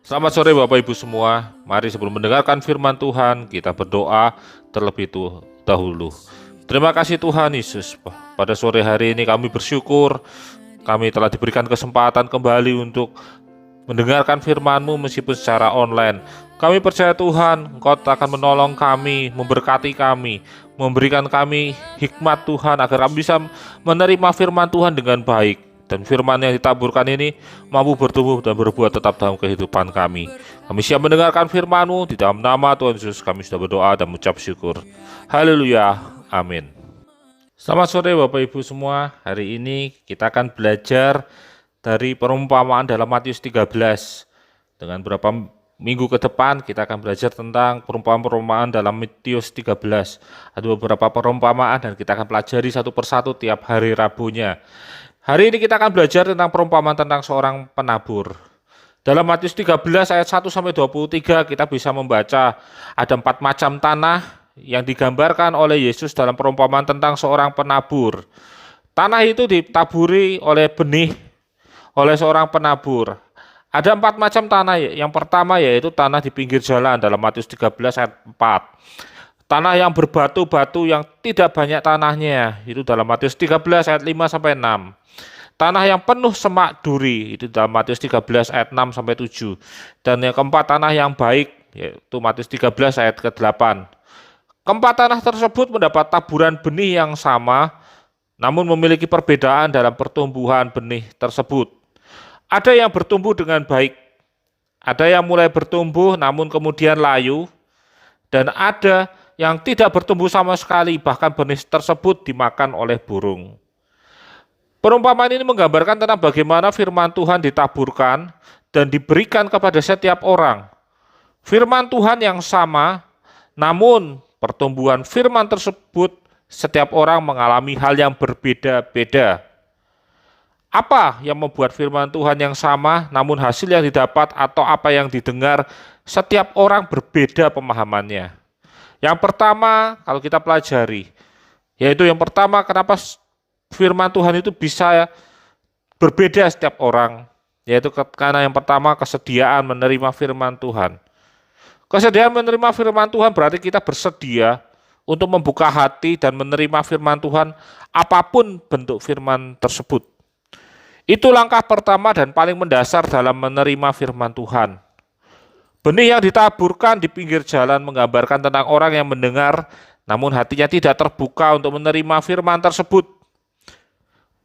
Selamat sore Bapak Ibu semua. Mari sebelum mendengarkan firman Tuhan, kita berdoa terlebih dahulu. Terima kasih Tuhan Yesus. Pada sore hari ini kami bersyukur kami telah diberikan kesempatan kembali untuk mendengarkan firman-Mu meskipun secara online. Kami percaya Tuhan, Engkau akan menolong kami, memberkati kami, memberikan kami hikmat Tuhan agar kami bisa menerima firman Tuhan dengan baik. Dan firman yang ditaburkan ini mampu bertumbuh dan berbuah tetap dalam kehidupan kami. Kami siap mendengarkan firman-Mu. Di dalam nama Tuhan Yesus kami sudah berdoa dan mengucap syukur. Haleluya, amin. Selamat sore Bapak Ibu semua. Hari ini kita akan belajar dari perumpamaan dalam Matius 13. Dengan beberapa minggu ke depan kita akan belajar tentang perumpamaan dalam Matius 13. Ada beberapa perumpamaan dan kita akan pelajari satu persatu tiap hari Rabunya. Hari ini kita akan belajar tentang perumpamaan tentang seorang penabur. Dalam Matius 13 ayat 1-23 kita bisa membaca ada 4 macam tanah yang digambarkan oleh Yesus dalam perumpamaan tentang seorang penabur. Tanah itu ditaburi oleh benih oleh seorang penabur. Ada 4 macam tanah. Yang pertama yaitu tanah di pinggir jalan dalam Matius 13 ayat 4. Tanah yang berbatu-batu yang tidak banyak tanahnya itu dalam Matius 13 ayat 5-6. Tanah yang penuh semak duri itu dalam Matius 13 ayat 6-7. Dan yang keempat tanah yang baik yaitu Matius 13 ayat ke-8. Keempat tanah tersebut mendapat taburan benih yang sama namun memiliki perbedaan dalam pertumbuhan benih tersebut. Ada yang bertumbuh dengan baik, ada yang mulai bertumbuh namun kemudian layu, dan ada yang tidak bertumbuh sama sekali bahkan benih tersebut dimakan oleh burung. Perumpamaan ini menggambarkan tentang bagaimana firman Tuhan ditaburkan dan diberikan kepada setiap orang. Firman Tuhan yang sama, namun pertumbuhan firman tersebut setiap orang mengalami hal yang berbeda-beda. Apa yang membuat firman Tuhan yang sama, namun hasil yang didapat atau apa yang didengar setiap orang berbeda pemahamannya? Yang pertama, kalau kita pelajari, yaitu yang pertama, kenapa firman Tuhan itu bisa berbeda setiap orang, yaitu karena yang pertama kesediaan menerima firman Tuhan. Kesediaan menerima firman Tuhan berarti kita bersedia untuk membuka hati dan menerima firman Tuhan apapun bentuk firman tersebut. Itu langkah pertama dan paling mendasar dalam menerima firman Tuhan. Benih yang ditaburkan di pinggir jalan menggambarkan tentang orang yang mendengar namun hatinya tidak terbuka untuk menerima firman tersebut.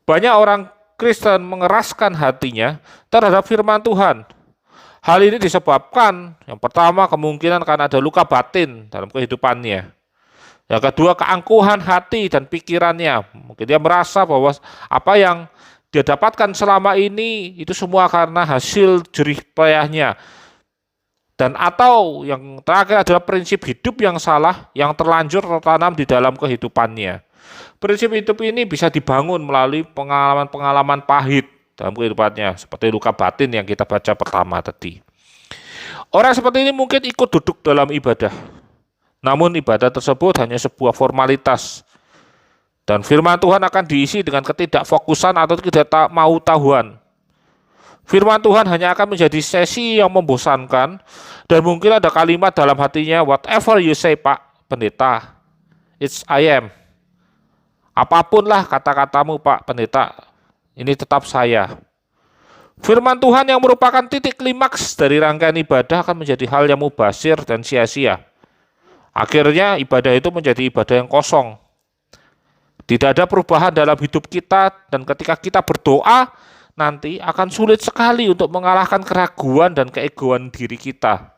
Banyak orang Kristen mengeraskan hatinya terhadap firman Tuhan. Hal ini disebabkan yang pertama kemungkinan karena ada luka batin dalam kehidupannya. Yang kedua keangkuhan hati dan pikirannya. Mungkin dia merasa bahwa apa yang dia dapatkan selama ini itu semua karena hasil jerih payahnya. Dan atau yang terakhir adalah prinsip hidup yang salah yang terlanjur tertanam di dalam kehidupannya. Prinsip hidup ini bisa dibangun melalui pengalaman-pengalaman pahit dalam kehidupannya, seperti luka batin yang kita baca pertama tadi. Orang seperti ini mungkin ikut duduk dalam ibadah, namun ibadah tersebut hanya sebuah formalitas. Dan firman Tuhan akan diisi dengan ketidakfokusan atau tidak mau tahuan. Firman Tuhan hanya akan menjadi sesi yang membosankan, dan mungkin ada kalimat dalam hatinya, whatever you say Pak Pendeta, it's I am. Apapunlah kata-katamu Pak Pendeta, ini tetap saya. Firman Tuhan yang merupakan titik klimaks dari rangkaian ibadah akan menjadi hal yang mubazir dan sia-sia. Akhirnya ibadah itu menjadi ibadah yang kosong. Tidak ada perubahan dalam hidup kita, dan ketika kita berdoa nanti akan sulit sekali untuk mengalahkan keraguan dan keegoan diri kita.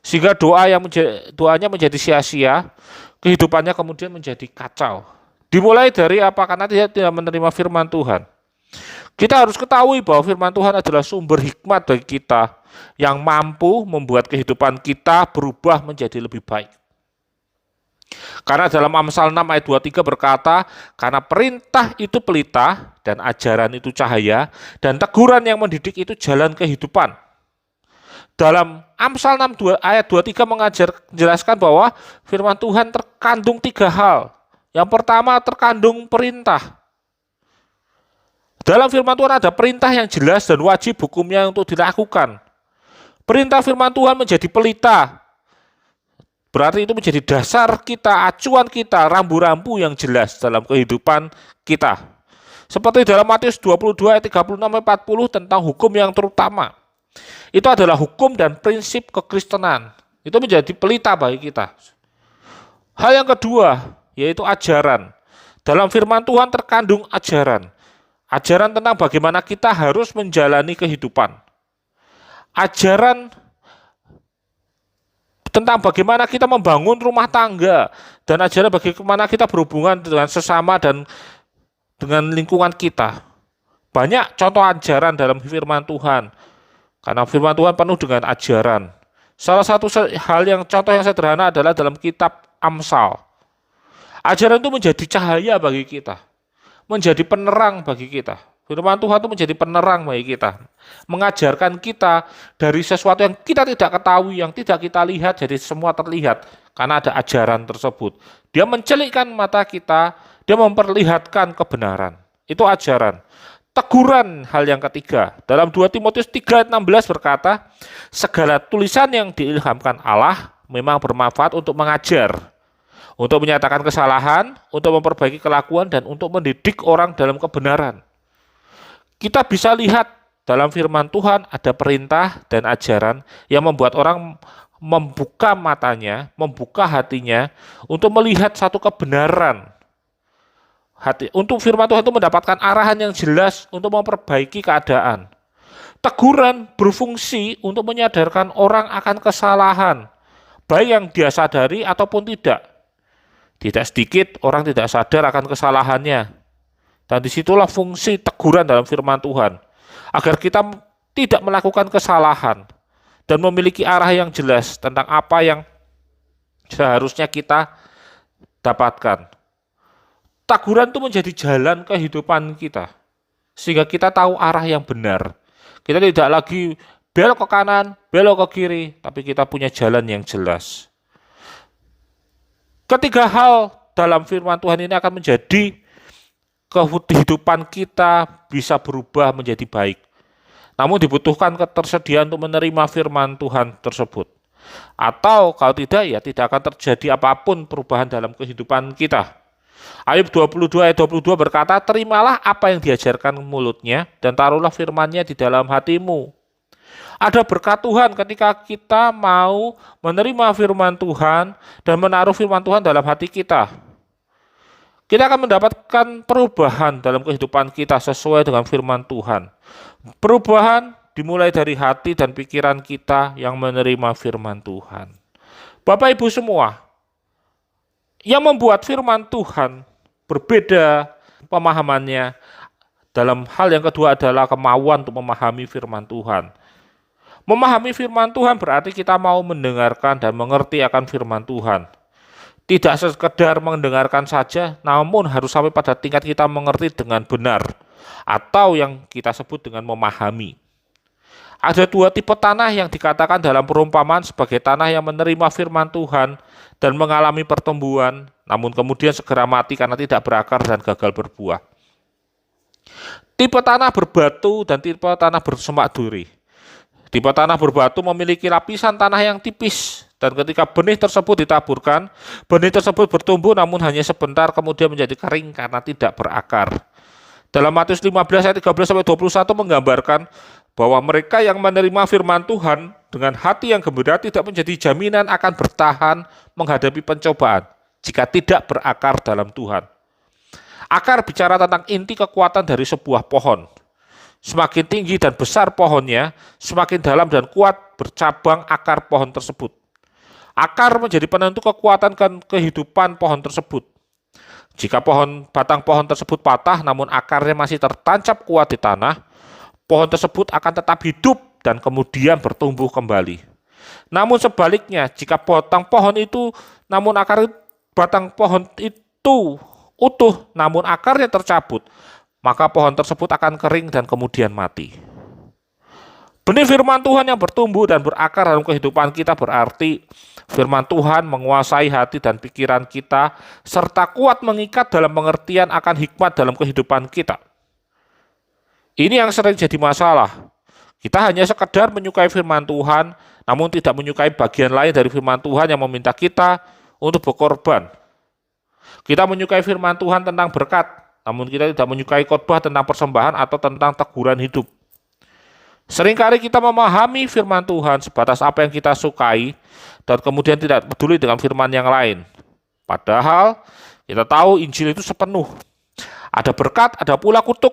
Sehingga doanya menjadi sia-sia, kehidupannya kemudian menjadi kacau. Dimulai dari apa? Karena dia tidak menerima firman Tuhan. Kita harus ketahui bahwa firman Tuhan adalah sumber hikmat bagi kita yang mampu membuat kehidupan kita berubah menjadi lebih baik. Karena dalam Amsal 6 ayat 23 berkata, karena perintah itu pelita dan ajaran itu cahaya dan teguran yang mendidik itu jalan kehidupan. Dalam Amsal 6 ayat 23 menjelaskan bahwa firman Tuhan terkandung 3 hal. Yang pertama terkandung perintah. Dalam firman Tuhan ada perintah yang jelas dan wajib hukumnya untuk dilakukan. Perintah firman Tuhan menjadi pelita. Berarti itu menjadi dasar kita, acuan kita, rambu-rambu yang jelas dalam kehidupan kita. Seperti dalam Matius 22 ayat 36-40 tentang hukum yang terutama. Itu adalah hukum dan prinsip kekristenan. Itu menjadi pelita bagi kita. Hal yang kedua, yaitu ajaran. Dalam firman Tuhan terkandung ajaran. Ajaran tentang bagaimana kita harus menjalani kehidupan. Ajaran tentang bagaimana kita membangun rumah tangga. Dan ajaran bagaimana kita berhubungan dengan sesama dan dengan lingkungan kita. Banyak contoh ajaran dalam firman Tuhan. Karena firman Tuhan penuh dengan ajaran. Salah satu hal yang contoh yang sederhana adalah dalam kitab Amsal. Ajaran itu menjadi cahaya bagi kita. Menjadi penerang bagi kita. Firman Tuhan itu menjadi penerang bagi kita. Mengajarkan kita dari sesuatu yang kita tidak ketahui, yang tidak kita lihat, jadi semua terlihat. Karena ada ajaran tersebut. Dia mencelikkan mata kita, dia memperlihatkan kebenaran. Itu ajaran. Teguran hal yang ketiga. Dalam 2 Timotius 3 ayat 16 berkata, segala tulisan yang diilhamkan Allah memang bermanfaat untuk mengajar, untuk menyatakan kesalahan, untuk memperbaiki kelakuan, dan untuk mendidik orang dalam kebenaran. Kita bisa lihat dalam firman Tuhan ada perintah dan ajaran yang membuat orang membuka matanya, membuka hatinya untuk melihat satu kebenaran. Untuk firman Tuhan itu mendapatkan arahan yang jelas untuk memperbaiki keadaan. Teguran berfungsi untuk menyadarkan orang akan kesalahan, baik yang dia sadari ataupun tidak. Tidak sedikit orang tidak sadar akan kesalahannya. Dan disitulah fungsi teguran dalam firman Tuhan. Agar kita tidak melakukan kesalahan. Dan memiliki arah yang jelas tentang apa yang seharusnya kita dapatkan. Teguran itu menjadi jalan kehidupan kita. Sehingga kita tahu arah yang benar. Kita tidak lagi belok ke kanan, belok ke kiri. Tapi kita punya jalan yang jelas. Ketiga hal dalam firman Tuhan ini akan menjadi kehidupan kita bisa berubah menjadi baik. Namun dibutuhkan ketersediaan untuk menerima firman Tuhan tersebut. Atau kalau tidak, ya tidak akan terjadi apapun perubahan dalam kehidupan kita. Ayub 22 ayat 22 berkata, terimalah apa yang diajarkan mulutnya dan taruhlah firman-Nya di dalam hatimu. Ada berkat Tuhan ketika kita mau menerima firman Tuhan dan menaruh firman Tuhan dalam hati kita. Kita akan mendapatkan perubahan dalam kehidupan kita sesuai dengan firman Tuhan. Perubahan dimulai dari hati dan pikiran kita yang menerima firman Tuhan. Bapak Ibu semua, yang membuat firman Tuhan berbeda pemahamannya dalam hal yang kedua adalah kemauan untuk memahami firman Tuhan. Memahami firman Tuhan berarti kita mau mendengarkan dan mengerti akan firman Tuhan. Tidak sekedar mendengarkan saja, namun harus sampai pada tingkat kita mengerti dengan benar. Atau yang kita sebut dengan memahami. Ada dua tipe tanah yang dikatakan dalam perumpamaan sebagai tanah yang menerima firman Tuhan dan mengalami pertumbuhan, namun kemudian segera mati karena tidak berakar dan gagal berbuah. Tipe tanah berbatu dan tipe tanah bersemak duri. Tipe tanah berbatu memiliki lapisan tanah yang tipis, dan ketika benih tersebut ditaburkan, benih tersebut bertumbuh namun hanya sebentar kemudian menjadi kering karena tidak berakar. Dalam Matius 15 ayat 13-21 menggambarkan bahwa mereka yang menerima firman Tuhan dengan hati yang gembira tidak menjadi jaminan akan bertahan menghadapi pencobaan jika tidak berakar dalam Tuhan. Akar bicara tentang inti kekuatan dari sebuah pohon. Semakin tinggi dan besar pohonnya, semakin dalam dan kuat bercabang akar pohon tersebut. Akar menjadi penentu kekuatan dan kehidupan pohon tersebut. Jika batang pohon tersebut patah namun akarnya masih tertancap kuat di tanah, pohon tersebut akan tetap hidup dan kemudian bertumbuh kembali. Namun sebaliknya, jika batang pohon itu batang pohon itu utuh namun akarnya tercabut, maka pohon tersebut akan kering dan kemudian mati. Benih firman Tuhan yang bertumbuh dan berakar dalam kehidupan kita berarti firman Tuhan menguasai hati dan pikiran kita serta kuat mengikat dalam pengertian akan hikmat dalam kehidupan kita. Ini yang sering jadi masalah. Kita hanya sekedar menyukai firman Tuhan, namun tidak menyukai bagian lain dari firman Tuhan yang meminta kita untuk berkorban. Kita menyukai firman Tuhan tentang berkat, namun kita tidak menyukai khotbah tentang persembahan atau tentang teguran hidup. Seringkali kita memahami firman Tuhan sebatas apa yang kita sukai dan kemudian tidak peduli dengan firman yang lain. Padahal kita tahu Injil itu sepenuh. Ada berkat, ada pula kutuk,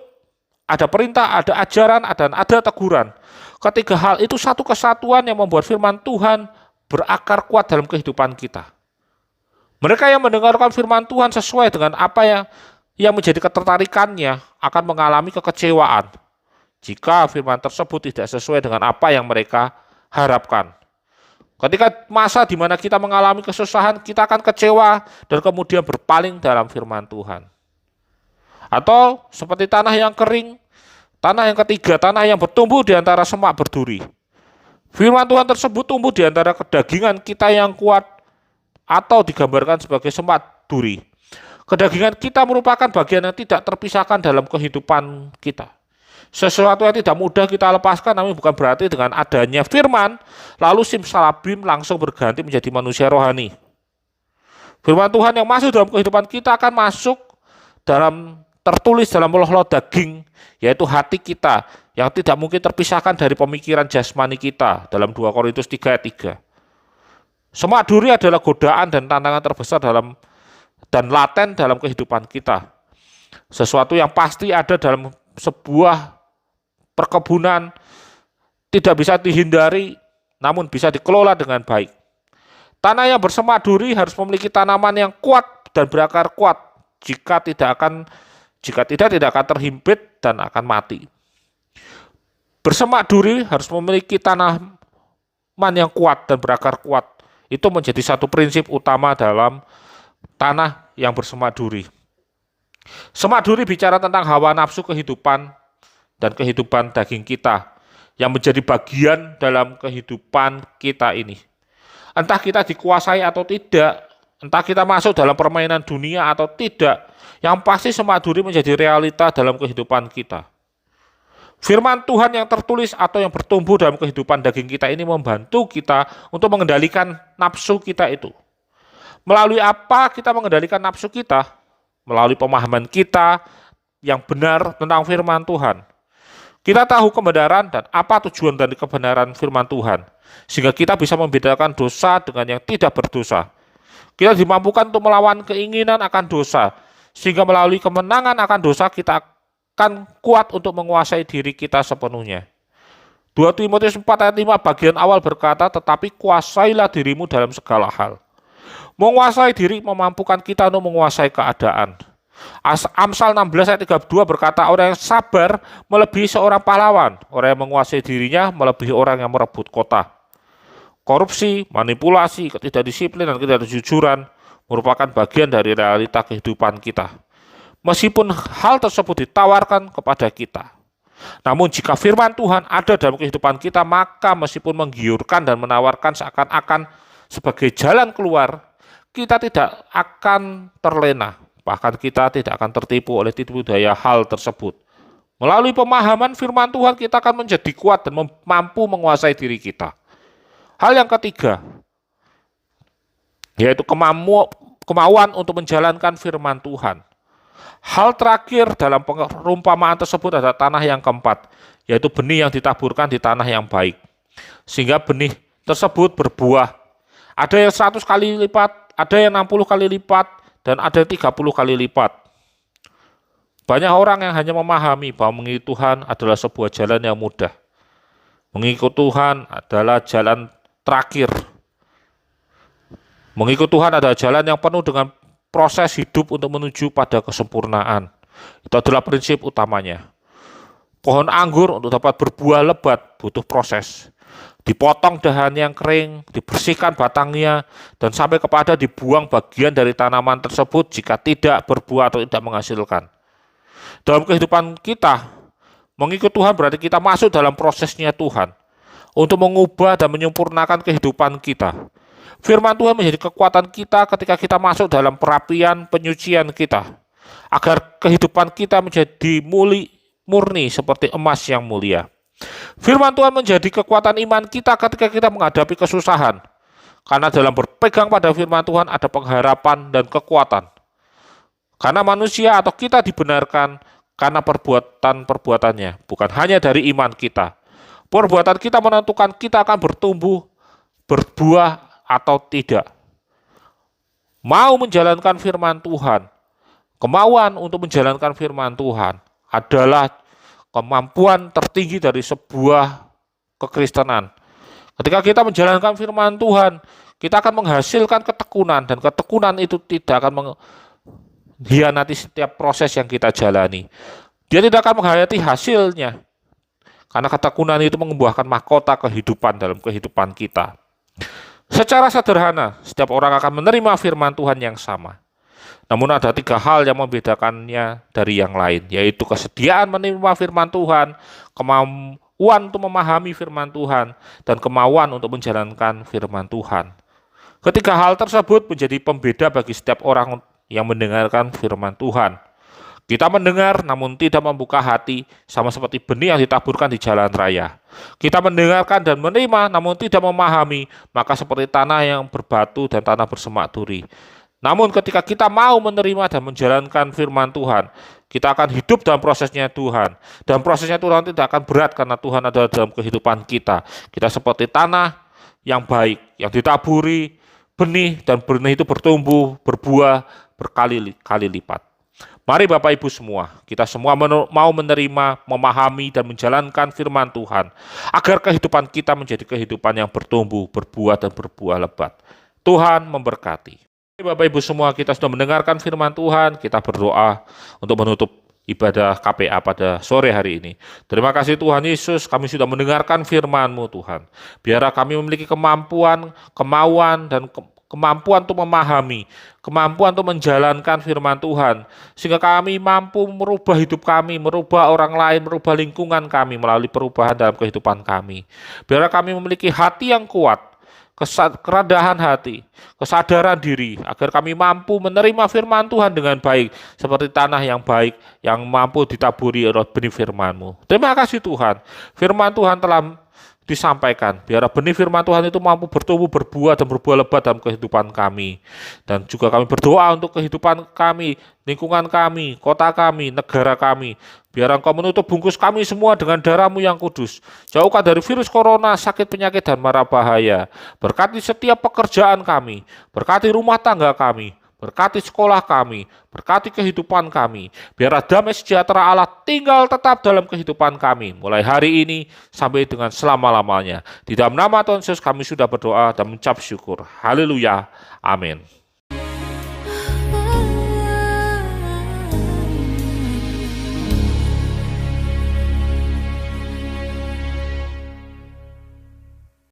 ada perintah, ada ajaran, dan ada teguran. Ketiga hal itu satu kesatuan yang membuat firman Tuhan berakar kuat dalam kehidupan kita. Mereka yang mendengarkan firman Tuhan sesuai dengan apa yang menjadi ketertarikannya akan mengalami kekecewaan jika firman tersebut tidak sesuai dengan apa yang mereka harapkan. Ketika masa di mana kita mengalami kesusahan, kita akan kecewa dan kemudian berpaling dalam firman Tuhan. Atau seperti tanah yang kering, tanah yang ketiga, tanah yang bertumbuh di antara semak berduri. Firman Tuhan tersebut tumbuh di antara kedagingan kita yang kuat atau digambarkan sebagai semak duri. Kedagingan kita merupakan bagian yang tidak terpisahkan dalam kehidupan kita. Sesuatu yang tidak mudah kita lepaskan, namun bukan berarti dengan adanya firman, lalu simsalabim langsung berganti menjadi manusia rohani. Firman Tuhan yang masuk dalam kehidupan kita akan masuk tertulis dalam loh daging, yaitu hati kita, yang tidak mungkin terpisahkan dari pemikiran jasmani kita, dalam 2 Korintus 3 ayat 3. Semak duri adalah godaan dan tantangan terbesar dan laten dalam kehidupan kita. Sesuatu yang pasti ada dalam sebuah perkebunan, tidak bisa dihindari, namun bisa dikelola dengan baik. Tanah yang bersemak duri harus memiliki tanaman yang kuat dan berakar kuat. Jika tidak akan terhimpit dan akan mati. Bersemak duri harus memiliki tanaman yang kuat dan berakar kuat. Itu menjadi satu prinsip utama dalam tanah yang bersemak duri. Semak duri bicara tentang hawa nafsu kehidupan dan kehidupan daging kita yang menjadi bagian dalam kehidupan kita ini. Entah kita dikuasai atau tidak, entah kita masuk dalam permainan dunia atau tidak, yang pasti semak duri menjadi realita dalam kehidupan kita. Firman Tuhan yang tertulis atau yang bertumbuh dalam kehidupan daging kita ini membantu kita untuk mengendalikan nafsu kita itu. Melalui apa kita mengendalikan nafsu kita? Melalui pemahaman kita yang benar tentang firman Tuhan. Kita tahu kebenaran dan apa tujuan dari kebenaran firman Tuhan, sehingga kita bisa membedakan dosa dengan yang tidak berdosa. Kita dimampukan untuk melawan keinginan akan dosa, sehingga melalui kemenangan akan dosa kita akan kuat untuk menguasai diri kita sepenuhnya. 2 Timotius 4 ayat 5 bagian awal berkata, tetapi kuasailah dirimu dalam segala hal. Menguasai diri memampukan kita untuk menguasai keadaan. Amsal 16 ayat 32 berkata, orang yang sabar melebihi seorang pahlawan, orang yang menguasai dirinya melebihi orang yang merebut kota. Korupsi, manipulasi, ketidakdisiplinan dan ketidakjujuran merupakan bagian dari realita kehidupan kita. Meskipun hal tersebut ditawarkan kepada kita. Namun jika firman Tuhan ada dalam kehidupan kita, maka meskipun menggiurkan dan menawarkan seakan-akan sebagai jalan keluar, kita tidak akan terlena. Bahkan kita tidak akan tertipu oleh tipu daya hal tersebut. Melalui pemahaman firman Tuhan kita akan menjadi kuat dan mampu menguasai diri kita. Hal yang ketiga, yaitu kemauan untuk menjalankan firman Tuhan. Hal terakhir dalam perumpamaan tersebut adalah tanah yang keempat, yaitu benih yang ditaburkan di tanah yang baik. Sehingga benih tersebut berbuah. Ada yang 100 kali lipat, ada yang 60 kali lipat, dan ada 30 kali lipat. Banyak orang yang hanya memahami bahwa mengikuti Tuhan adalah sebuah jalan yang mudah. Mengikuti Tuhan adalah jalan terakhir. Mengikuti Tuhan adalah jalan yang penuh dengan proses hidup untuk menuju pada kesempurnaan. Itu adalah prinsip utamanya. Pohon anggur untuk dapat berbuah lebat butuh proses. Dipotong dahan yang kering, dibersihkan batangnya, dan sampai kepada dibuang bagian dari tanaman tersebut jika tidak berbuah atau tidak menghasilkan. Dalam kehidupan kita, mengikut Tuhan berarti kita masuk dalam prosesnya Tuhan untuk mengubah dan menyempurnakan kehidupan kita. Firman Tuhan menjadi kekuatan kita ketika kita masuk dalam perapian penyucian kita, agar kehidupan kita menjadi murni seperti emas yang mulia. Firman Tuhan menjadi kekuatan iman kita ketika kita menghadapi kesusahan. Karena dalam berpegang pada firman Tuhan ada pengharapan dan kekuatan. Karena manusia atau kita dibenarkan karena perbuatan-perbuatannya, bukan hanya dari iman kita. Perbuatan kita menentukan kita akan bertumbuh, berbuah atau tidak. Mau menjalankan firman Tuhan, kemauan untuk menjalankan firman Tuhan adalah kemampuan tertinggi dari sebuah kekristenan. Ketika kita menjalankan firman Tuhan, kita akan menghasilkan ketekunan, dan ketekunan itu tidak akan mengkhianati setiap proses yang kita jalani. Dia tidak akan menghayati hasilnya, karena ketekunan itu membuahkan mahkota kehidupan dalam kehidupan kita. Secara sederhana, setiap orang akan menerima firman Tuhan yang sama. Namun ada 3 hal yang membedakannya dari yang lain, yaitu kesediaan menerima firman Tuhan, kemampuan untuk memahami firman Tuhan, dan kemauan untuk menjalankan firman Tuhan. Ketiga hal tersebut menjadi pembeda bagi setiap orang yang mendengarkan firman Tuhan. Kita mendengar namun tidak membuka hati, sama seperti benih yang ditaburkan di jalan raya. Kita mendengarkan dan menerima namun tidak memahami, maka seperti tanah yang berbatu dan tanah bersemak duri. Namun ketika kita mau menerima dan menjalankan firman Tuhan, kita akan hidup dalam prosesnya Tuhan. Dan prosesnya Tuhan tidak akan berat karena Tuhan ada dalam kehidupan kita. Kita seperti tanah yang baik, yang ditaburi benih, dan benih itu bertumbuh, berbuah berkali-kali lipat. Mari Bapak Ibu semua, kita semua mau menerima, memahami, dan menjalankan firman Tuhan, agar kehidupan kita menjadi kehidupan yang bertumbuh, berbuah, dan berbuah lebat. Tuhan memberkati. Bapak Ibu semua, kita sudah mendengarkan firman Tuhan, kita berdoa untuk menutup ibadah KPA pada sore hari ini. Terima kasih Tuhan Yesus, kami sudah mendengarkan firman-Mu Tuhan. Biarlah kami memiliki kemampuan, kemauan, dan kemampuan untuk memahami, kemampuan untuk menjalankan firman Tuhan, sehingga kami mampu merubah hidup kami, merubah orang lain, merubah lingkungan kami melalui perubahan dalam kehidupan kami. Biarlah kami memiliki hati yang kuat, kerendahan hati, kesadaran diri, agar kami mampu menerima firman Tuhan dengan baik, seperti tanah yang baik, yang mampu ditaburi oleh benih firman-Mu. Terima kasih Tuhan, firman Tuhan telah disampaikan, biar benih firman Tuhan itu mampu bertumbuh, berbuah, dan berbuah lebat dalam kehidupan kami. Dan juga kami berdoa untuk kehidupan kami, lingkungan kami, kota kami, negara kami. Biar Engkau menutup bungkus kami semua dengan darah-Mu yang kudus. Jauhkan dari virus corona, sakit, penyakit, dan mara bahaya. Berkati setiap pekerjaan kami, berkati rumah tangga kami, berkati sekolah kami, berkati kehidupan kami. Biar damai sejahtera Allah tinggal tetap dalam kehidupan kami, mulai hari ini sampai dengan selama-lamanya. Di dalam nama Tuhan Yesus kami sudah berdoa dan mengucap syukur. Haleluya. Amin.